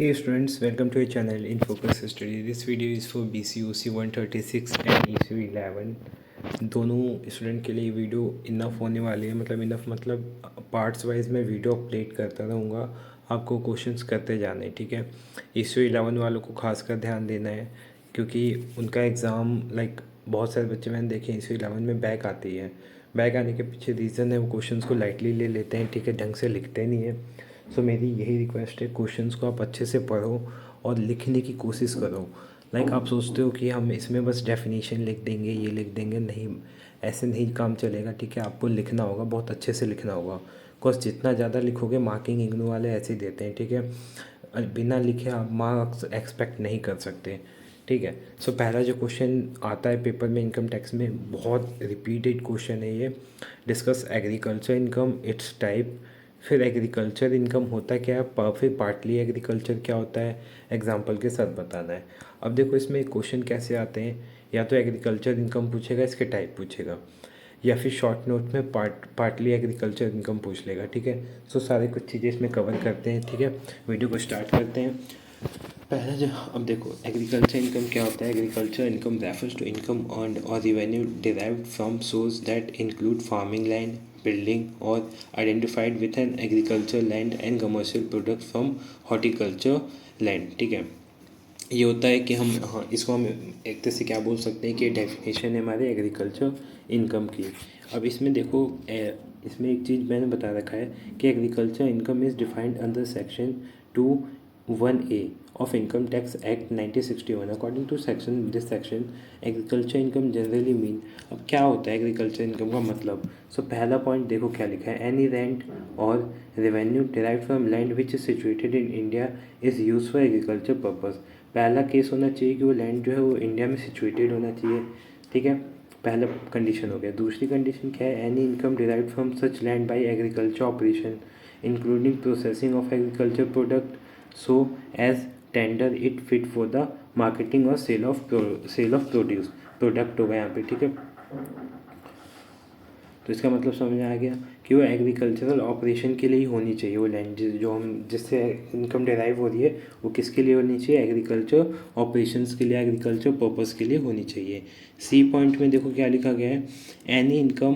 Hey students, welcome to your channel in Focus Study. This video is for BCOC 136 and ECU 11. दोनों student के लिए video enough होने वाली है, मतलब इनफ मतलब पार्ट्स वाइज मैं वीडियो अपडेट करता रहूँगा, आपको क्वेश्चंस करते जाने, ठीक है। ECU 11 वालों को खासकर ध्यान देना है क्योंकि उनका एग्ज़ाम बहुत सारे बच्चे मैंने देखे ECU 11 में बैक आती है। बैक आने के पीछे रीज़न है वो क्वेश्चंस को लाइटली ले लेते हैं, ठीक है, ढंग से लिखते नहीं है। सो मेरी यही रिक्वेस्ट है, क्वेश्चंस को आप अच्छे से पढ़ो और लिखने की कोशिश करो। आप सोचते हो कि हम इसमें बस डेफिनेशन लिख देंगे, ये लिख देंगे, नहीं, ऐसे नहीं काम चलेगा, ठीक है। आपको लिखना होगा, बहुत अच्छे से लिखना होगा, बिकॉज जितना ज़्यादा लिखोगे, मार्किंग इग्नू वाले ऐसे ही देते हैं, ठीक है। बिना लिखे आप मार्क्स एक्सपेक्ट नहीं कर सकते, ठीक है। सो पहला जो क्वेश्चन आता है पेपर में इनकम टैक्स में, बहुत रिपीटेड क्वेश्चन है ये। Discuss agriculture income, it's type. फिर एग्रीकल्चर इनकम होता क्या है, फिर पार्टली एग्रीकल्चर क्या होता है, एग्जांपल के साथ बताना है। अब देखो इसमें क्वेश्चन कैसे आते हैं, या तो एग्रीकल्चर इनकम पूछेगा, इसके टाइप पूछेगा, या फिर शॉर्ट नोट में पार्टली एग्रीकल्चर इनकम पूछ लेगा, ठीक है। सो सारे कुछ चीज़ें इसमें कवर करते हैं, ठीक है। वीडियो को स्टार्ट करते हैं। पहला जो, अब देखो एग्रीकल्चर इनकम क्या होता है। Agriculture income refers to income earned और revenue derived from source that include farming land, building और identified with an agriculture land and commercial product from horticulture land, ठीक है। ये होता है कि हम, हाँ, इसको हम एक तरह से क्या बोल सकते हैं कि डेफिनेशन है हमारे एग्रीकल्चर इनकम की। अब इसमें देखो इसमें एक चीज़ मैंने बता रखा है कि agriculture income is defined under section 2(1)(a) of Income Tax Act 1961. According to this section, agriculture income generally mean, अब क्या होता है एग्रीकल्चर इनकम का मतलब। सो पहला पॉइंट देखो क्या लिखा है, एनी रेंट और revenue derived from land which is situated in India is use for agriculture purpose. पहला केस होना चाहिए कि वो लैंड जो है वो इंडिया में सिचुएटेड होना चाहिए, ठीक है, पहला कंडीशन हो गया। दूसरी कंडीशन क्या है, any income derived from such land bye agriculture operation including processing of agriculture product so as tender it fit for the marketing और सेल ऑफ प्रोड्यूस प्रोडक्ट होगा यहाँ पे, ठीक है। तो इसका मतलब समझ में आ गया कि वो एग्रीकल्चरल ऑपरेशन के लिए ही होनी चाहिए वो लैंड, जो हम जिससे इनकम डिराइव हो रही है वो किसके लिए होनी चाहिए, एग्रीकल्चर ऑपरेशंस के लिए, एग्रीकल्चर पर्पस के लिए होनी चाहिए। सी पॉइंट में देखो क्या लिखा गया है, any income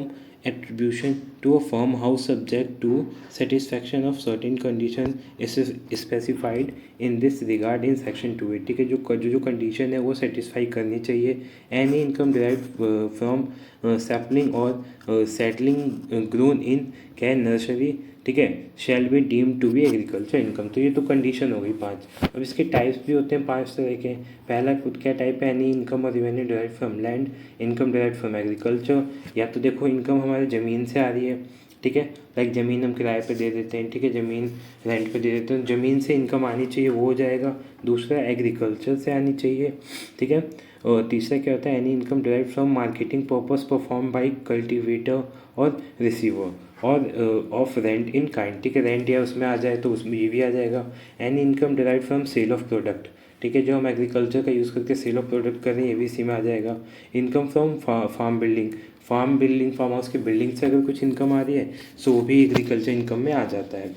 attribution to a farm house subject to satisfaction of certain condition is specified in this regard in section 2, ठीक है। जो कंडीशन है वो सेटिस्फाई करनी चाहिए। Any income derived from sapling और सेटलिंग ग्रोन इन क्या नर्सरी, ठीक है, shall be deem to be agriculture income. तो ये तो कंडीशन हो गई 5। अब इसके टाइप्स भी होते हैं 5 तरह के। पहला खुद क्या टाइप है, एनी इनकम और revenue derive from land, income derive from agriculture. या तो देखो इनकम हमारे ज़मीन से आ रही है, ठीक है, ज़मीन हम किराए पे दे देते हैं, ठीक है, ज़मीन रेंट पे दे देते हैं, ज़मीन से इनकम आनी चाहिए, वो हो जाएगा। दूसरा एग्रीकल्चर से आनी चाहिए, ठीक है। और तीसरा क्या होता है, any income derive from marketing purpose perform by cultivator और रिसीवर और ऑफ रेंट इन काइंड, ठीक है, रेंट या उसमें आ जाए तो उसमें ये भी आ जाएगा। Any income derive from sale of product, ठीक है, जो हम एग्रीकल्चर का यूज़ करके सेल ऑफ प्रोडक्ट कर रहे हैं ये भी इसी में आ जाएगा। Income from farm building, farm house की बिल्डिंग से अगर कुछ इनकम आ रही है सो वो भी एग्रीकल्चर इनकम में आ जाता है।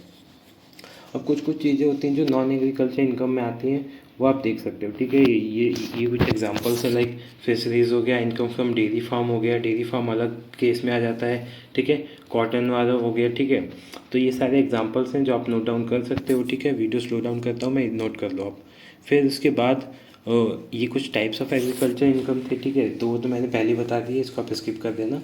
अब कुछ चीज़ें होती हैं जो नॉन एग्रीकल्चर इनकम में आती हैं, वो आप देख सकते हो, ठीक है। ये कुछ एग्जांपल्स है, लाइक फिशरीज़ हो गया, इनकम फ्रॉम डेयरी फार्म हो गया, डेयरी फार्म अलग केस में आ जाता है, ठीक है, कॉटन वाला हो गया, ठीक है। तो ये सारे एग्जांपल्स हैं जो आप नोट डाउन कर सकते हो, ठीक है। वीडियो स्लो डाउन करता हूँ मैं, नोट कर लो आप। फिर उसके बाद ये कुछ टाइप्स ऑफ एग्रीकल्चर इनकम थे, ठीक है, तो वो तो मैंने पहले ही बता दिया, इसको आप स्किप कर देना।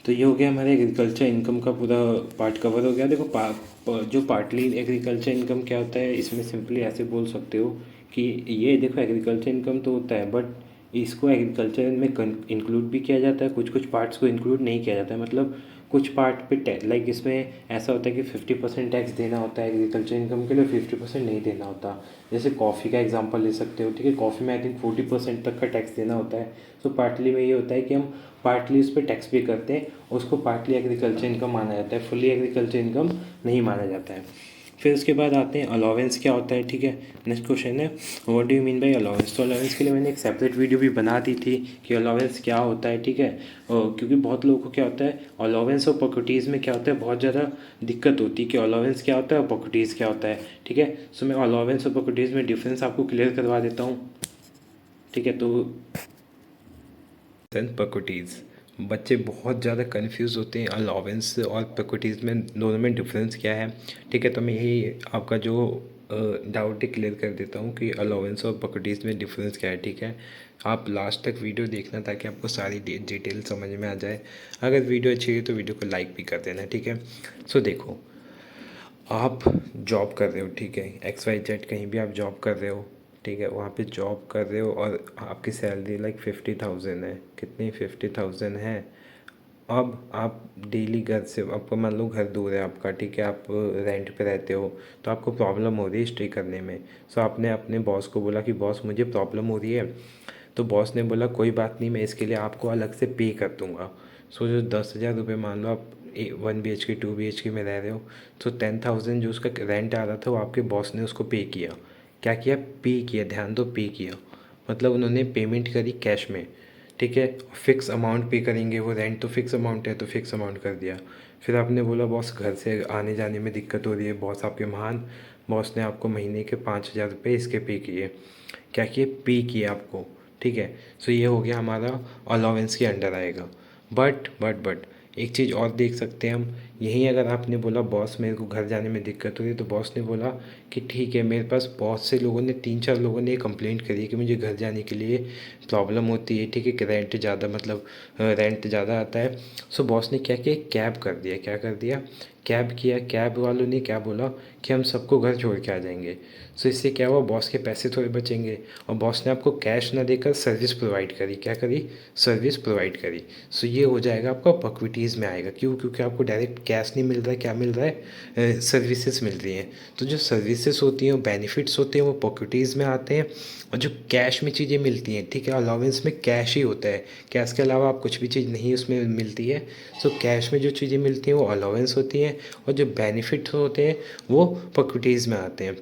तो ये हो गया हमारे एग्रीकल्चर इनकम का पूरा पार्ट कवर हो गया। देखो जो पार्टली एग्रीकल्चर इनकम क्या होता है, इसमें सिंपली ऐसे बोल सकते हो कि ये देखो एग्रीकल्चर इनकम तो होता है, बट इसको एग्रीकल्चर में इंक्लूड भी किया जाता है, कुछ पार्ट्स को इंक्लूड नहीं किया जाता है। मतलब कुछ पार्ट पे लाइक इसमें ऐसा होता है कि 50% टैक्स देना होता है एग्रीकल्चर इनकम के लिए, 50% नहीं देना होता। जैसे कॉफ़ी का एग्जांपल ले सकते हो, ठीक है, कॉफ़ी में आई थिंक 40% तक का टैक्स देना होता है। सो पार्टली में ये होता है कि हम पार्टली उस पर टैक्स पे करते हैं, उसको पार्टली एग्रीकल्चर इनकम माना जाता है, फुली एग्रीकल्चर इनकम नहीं माना जाता है। फिर उसके बाद आते हैं अलाउंस क्या होता है, ठीक है। नेक्स्ट क्वेश्चन है what do you mean by allowance. तो अलाउंस के लिए मैंने एक सेपरेट वीडियो भी बना दी थी कि अलाउंस क्या होता है, ठीक है। क्योंकि बहुत लोगों को क्या होता है अलाउंस और पॉकेटीज़ में क्या होता है बहुत ज़्यादा दिक्कत होती है कि अलाउंस क्या होता है और पॉकेटीज़ क्या होता है, ठीक है। सो मैं अलाउंस और पॉकेटीज़ में डिफरेंस आपको क्लियर करवा देता हूँ, ठीक है। तो पॉकेटीज़ बच्चे बहुत ज़्यादा कंफ्यूज होते हैं अलाउंस और पॉकेटीज़ में, दोनों में डिफरेंस क्या है, ठीक है। तो मैं यही आपका जो डाउट है क्लियर कर देता हूँ कि अलाउंस और पॉकेटीज़ में डिफरेंस क्या है, ठीक है। आप लास्ट तक वीडियो देखना ताकि आपको सारी डिटेल समझ में आ जाए। अगर वीडियो अच्छी है तो वीडियो को लाइक भी कर देना, ठीक है। सो देखो, आप जॉब कर रहे हो, ठीक है, XYZ कहीं भी आप जॉब कर रहे हो, ठीक है। वहाँ पे जॉब कर रहे हो और आपकी सैलरी लाइक 50,000 है, कितनी 50,000 है। अब आप डेली घर से, आपको मान लो घर दूर है आपका, ठीक है, आप रेंट पे रहते हो, तो आपको प्रॉब्लम हो रही है स्टे करने में। सो आपने अपने बॉस को बोला कि बॉस मुझे प्रॉब्लम हो रही है, तो बॉस ने बोला कोई बात नहीं, मैं इसके लिए आपको अलग से पे कर दूँगा। सो जो 10,000 रुपये मान लो आप 1 BHK 2 BHK में रह रहे हो, तो 10,000 जो उसका रेंट आ रहा था वो आपके बॉस ने उसको पे किया। क्या किया, पे किया, ध्यान दो, पे किया। मतलब उन्होंने पेमेंट करी कैश में, ठीक है। फिक्स अमाउंट पे करेंगे, वो रेंट तो फिक्स अमाउंट है तो फिक्स अमाउंट कर दिया। फिर आपने बोला बॉस घर से आने जाने में दिक्कत हो रही है, बॉस आपके महान बॉस ने आपको महीने के 5,000 रुपये इसके पे किए। क्या किए, पे किए आपको, ठीक है। सो ये हो गया हमारा अलाउंस के अंडर आएगा। बट एक चीज़ और देख सकते हैं हम, यहीं अगर आपने बोला बॉस मेरे को घर जाने में दिक्कत हो रही है, तो बॉस ने बोला कि ठीक है, मेरे पास बहुत से लोगों ने 3-4 लोगों ने कंप्लेंट करी है कि मुझे घर जाने के लिए प्रॉब्लम होती है, ठीक है, कि रेंट ज़्यादा, मतलब रेंट ज़्यादा आता है। सो बॉस ने क्या किया, कैब कर दिया। क्या कर दिया, कैब किया। कैब वालों ने क्या बोला कि हम सबको घर छोड़ के आ जाएंगे। सो इससे क्या हुआ, बॉस के पैसे थोड़े बचेंगे, और बॉस ने आपको कैश ना देकर सर्विस प्रोवाइड करी। क्या करी, सर्विस प्रोवाइड करी। सो ये हो जाएगा आपका पॉकेटीज़ में आएगा। क्यों, क्योंकि आपको डायरेक्ट कैश नहीं मिल रहा है, क्या मिल रहा है, सर्विसेज मिल रही हैं। तो जो सर्विसेज होती हैं, बेनिफिट्स होते हैं, वो पॉकेटीज़ में आते हैं। और जो कैश में चीज़ें मिलती हैं, ठीक है, अलाउंस में कैश ही होता है, कैश के अलावा आप कुछ भी चीज़ नहीं उसमें मिलती है। सो कैश में जो चीज़ें मिलती हैं वो अलाउंस होती हैं, और जो बेनिफिट होते हैं वो पॉकेटीज़ में आते हैं।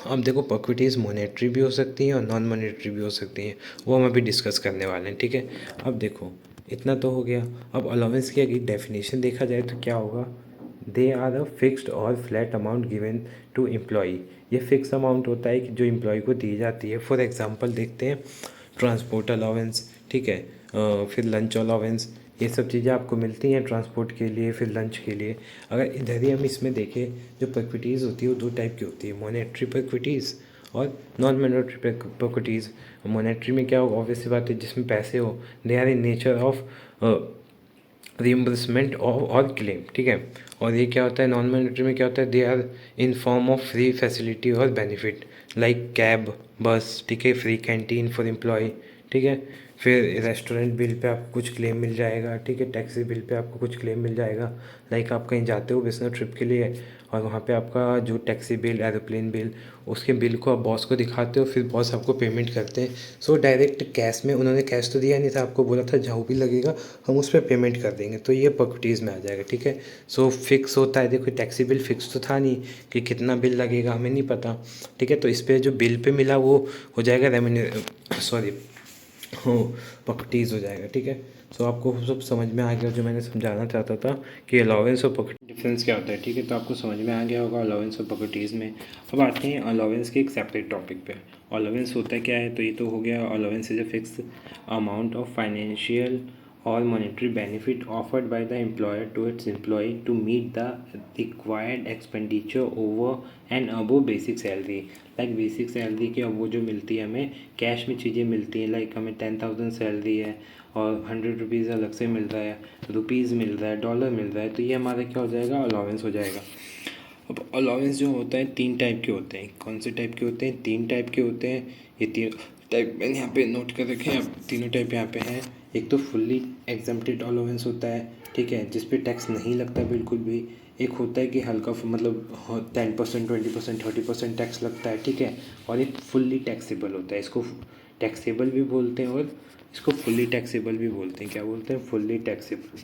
अब देखो, पॉकेटीज़ मॉनेटरी भी हो सकती हैं और नॉन मॉनेटरी भी हो सकती हैं, वो हम अभी डिस्कस करने वाले हैं, ठीक है। अब देखो, इतना तो हो गया। अब अलाउंस की अगर डेफिनेशन देखा जाए तो क्या होगा, दे आर अ फिक्स्ड और flat amount given to employee. ये फिक्स अमाउंट होता है कि जो एम्प्लॉय को दी जाती है। फॉर एग्जांपल देखते हैं, ट्रांसपोर्ट अलाउंस, ठीक है, फिर लंच अलाउंस, ये सब चीज़ें आपको मिलती हैं ट्रांसपोर्ट के लिए, फिर लंच के लिए। अगर इधर ही हम इसमें देखें, जो पॉकेटीज़ होती है वो दो टाइप की होती है, मॉनेटरी पॉकेटीज़ और नॉन मॉनेटरी पॉकेटीज़। मॉनेटरी में क्या होगा, ऑब्वियस सी बात है, जिसमें पैसे हो, they are in nature of reimbursement और क्लेम, ठीक है। और ये क्या होता है, नॉन मॉनेटरी में क्या होता है, they are in form of free facility और बेनिफिट, लाइक कैब, बस, ठीक है, फ्री कैंटीन फॉर एम्प्लॉय, ठीक है। फिर रेस्टोरेंट बिल पे आपको कुछ क्लेम मिल जाएगा, ठीक है, टैक्सी बिल पे आपको कुछ क्लेम मिल जाएगा। लाइक आप कहीं जाते हो बिजनेस ट्रिप के लिए, और वहाँ पे आपका जो टैक्सी बिल, एरोप्लेन बिल, उसके बिल को आप बॉस को दिखाते हो, फिर बॉस आपको पेमेंट करते हैं। सो डायरेक्ट कैश में, उन्होंने कैश तो दिया नहीं था, आपको बोला था जो भी लगेगा हम उस पर पेमेंट कर देंगे, तो ये पॉकेटीज़ में आ जाएगा, ठीक है। सो फिक्स होता है, देखो टैक्सी बिल फिक्स तो था नहीं कि कितना बिल लगेगा, हमें नहीं पता, ठीक है। तो इस पर जो बिल पे मिला वो हो जाएगा रेवेन्यू, सॉरी, हो पॉकेटीज़ हो जाएगा, ठीक है। सो आपको सब समझ में आ गया जो मैंने समझाना चाहता था कि अलाउंस और पॉकेट डिफरेंस क्या होता है, ठीक है। तो आपको समझ में आ गया होगा अलाउंस और पॉकेटीज़ में। अब आते हैं अलाउंस के एक सेपरेट टॉपिक पे। अलाउंस होता है क्या है, तो ये तो हो गया, allowance is a fix amount of financial or monetary benefit offered by the employer to its employee to meet the required expenditure over and above basic salary। Like basic salary की अब वो जो मिलती है हमें कैश में चीज़ें मिलती हैं, लाइक हमें 10,000 सैलरी है और 100 रुपीज़ अलग से मिल रहा है, रुपीज़ मिल रहा है, डॉलर मिल रहा है, तो ये हमारा क्या हो जाएगा, अलाउंस हो जाएगा। अब अलाउंस जो होता है 3 टाइप के होते हैं। कौन से टाइप के होते हैं, 3 टाइप के होते हैं। ये 3 टाइप मैंने यहाँ पे नोट कर रखे हैं, अब तीनों टाइप यहाँ पे हैं। एक तो फुल्ली एग्जम्प्टेड अलाउंस होता है, ठीक है, जिस पे टैक्स नहीं लगता बिल्कुल भी। एक होता है कि हल्का मतलब 10%, 20%, 30% टैक्स लगता है, ठीक है। और एक फुल्ली टैक्सेबल होता है, इसको टैक्सेबल भी बोलते हैं और इसको फुल्ली टैक्सेबल भी बोलते हैं। क्या बोलते हैं, फुल्ली टैक्सेबल।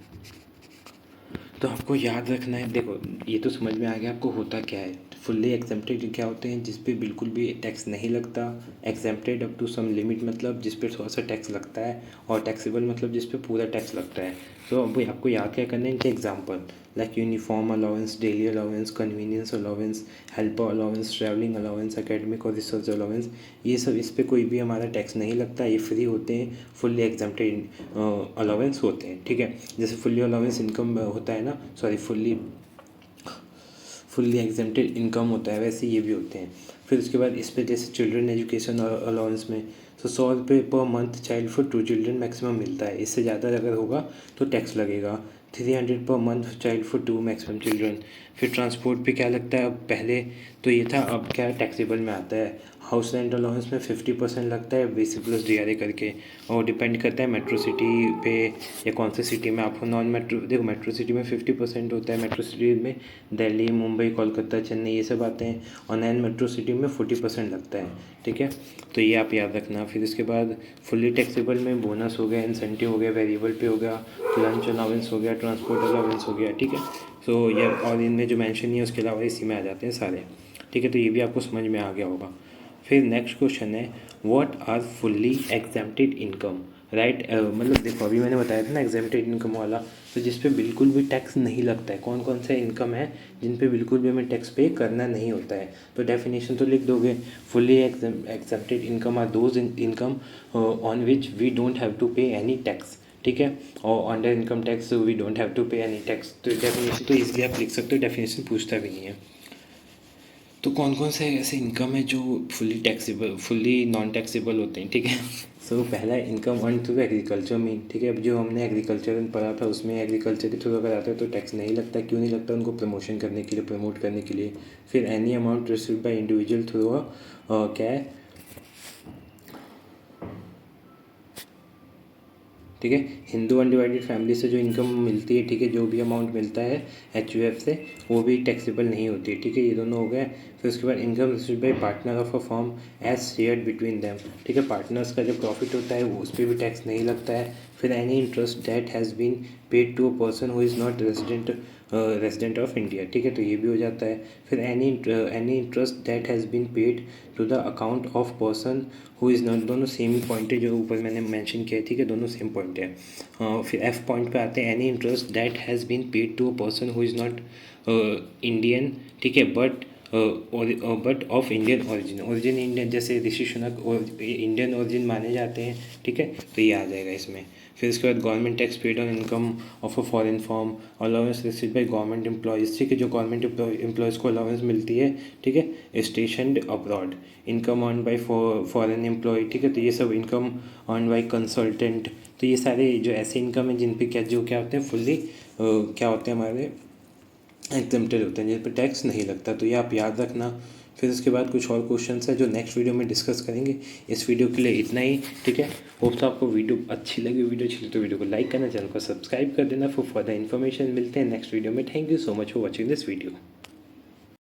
तो आपको याद रखना है, देखो ये तो समझ में आ गया आपको होता क्या है। फुल्ली एग्जेम्प्टेड क्या होते हैं, जिस पे बिल्कुल भी टैक्स नहीं लगता। Exempted up to some limit मतलब जिस पे थोड़ा सा टैक्स लगता है, और टैक्सेबल मतलब जिस पे पूरा टैक्स लगता है। तो अब आपको याद क्या करना है इनके example, like uniform allowance, daily allowance, convenience allowance, helper allowance, travelling allowance, academic और रिसर्च अलाउंस। ये सब इस पर कोई भी हमारा टैक्स नहीं लगता, ये फ्री होते हैं, फुल्ली एग्जेम्प्टेड अलाउंस होते हैं। ठीक है, जैसे फुल्ली अलाउंस इनकम होता है ना, सॉरी फुल्ली एग्जेम्प्टेड इनकम होता है, वैसे ये भी होते हैं। फिर उसके बाद इस पर जैसे चिल्ड्रन एजुकेशन अलाउंस में तो 100 रुपये per month child for 2 children maximum मिलता है। इससे ज़्यादा अगर होगा तो टैक्स लगेगा। 300 per month child for 2 maximum children. फिर ट्रांसपोर्ट पे क्या लगता है, अब पहले तो ये था, अब क्या टैक्सेबल में आता है। हाउस रेंट अलाउंस में 50% लगता है, बेसिक प्लस DRA करके, और डिपेंड करता है मेट्रो सिटी पे या कौन सी सिटी में आपको। नॉन मेट्रो देखो, मेट्रो सिटी में 50% होता है, मेट्रो सिटी में दिल्ली, मुंबई, कोलकाता, चेन्नई ये सब आते हैं, और नॉन मेट्रो सिटी में 40% लगता है। ठीक है, तो ये आप याद रखना। फिर इसके बाद फुल्ली टैक्सेबल में बोनस हो गया, इंसेंटिव हो गया, वेरिएबल पे हो गया, लंच अलाउंस हो गया, ट्रांसपोर्ट अलाउंस हो गया। ठीक है, तो ये और इनमें जो मेंशन नहीं है उसके अलावा इसी में आ जाते हैं सारे। ठीक है, तो ये भी आपको समझ में आ गया होगा। फिर नेक्स्ट क्वेश्चन है, what are fully exempted income, right. मतलब देखो, अभी मैंने बताया था ना एग्जेम्प्टेड इनकम वाला, तो जिस पे बिल्कुल भी टैक्स नहीं लगता है। कौन कौन सा इनकम है जिन पे बिल्कुल भी हमें टैक्स पे करना नहीं होता है, तो डेफिनेशन तो लिख दोगे। Fully exempted income are those income on which we don't have to pay any tax. ठीक है, और under income tax we don't have to pay any tax. तो डेफिनेशन तो ईजिली आप लिख सकते हो, डेफिनेशन पूछता भी नहीं है। तो कौन कौन से ऐसे इनकम है जो fully taxable, fully non taxable होते हैं। ठीक है, सो पहला इनकम अर्न थ्रू एग्रीकल्चर में। ठीक है, अब जो हमने एग्रीकल्चर में पढ़ा था उसमें एग्रीकल्चर के थ्रू अगर आता है तो टैक्स नहीं लगता। क्यों नहीं लगता, उनको प्रमोशन करने के लिए, प्रमोट करने के लिए। फिर any amount received by individual through क्या है, ठीक है, हिंदू अनडिवाइडेड फैमिली से जो इनकम मिलती है, ठीक है, जो भी अमाउंट मिलता है HUF से, वो भी टैक्सेबल नहीं होती है। ठीक है, ये दोनों हो गए। फिर उसके बाद income received by partner of a firm as shared between them. ठीक है, पार्टनर्स का जो प्रॉफिट होता है उस पर भी टैक्स नहीं लगता है। फिर any interest that has been paid to a person who is not resident of India. ठीक है, तो ये भी हो जाता है। फिर any interest that has been paid to the account of person who is not, दोनों सेम ही पॉइंट है जो ऊपर मैंने मेंशन किया है। ठीक है, दोनों सेम पॉइंट है। फिर F पॉइंट पे आते हैं, any interest that has been paid to a person who is not Indian. ठीक है, but of Indian origin Indian, जैसे ऋषि सुनक और इंडियन ओरिजिन माने जाते हैं। ठीक है, तो ये आ जाएगा इसमें। फिर इसके बाद government tax paid on income of a foreign form, allowance received by government employees. ठीक है, जो गवर्नमेंट एम्प्लॉयज़ को अलाउंस मिलती है। ठीक है, stationed abroad, income earn by foreign employ. ठीक है, तो ये सब इनकम अर्न बाय कंसल्टेंट। तो ये सारे जो ऐसे इनकम है जिन पे क्या होते हैं, फुल्ली क्या होते हैं, हमारे एग्जेम्प्टेड होते हैं, जिन पर टैक्स नहीं लगता। तो ये आप याद रखना। फिर उसके बाद कुछ और क्वेश्चंस है जो नेक्स्ट वीडियो में डिस्कस करेंगे। इस वीडियो के लिए इतना ही। ठीक है, होप तो आपको वीडियो अच्छी लगी। वीडियो अच्छी लगी तो वीडियो को लाइक करना, चैनल को सब्सक्राइब कर देना फॉर फर्दर इन्फॉर्मेशन। मिलते हैं नेक्स्ट वीडियो में। Thank you so much for watching this video.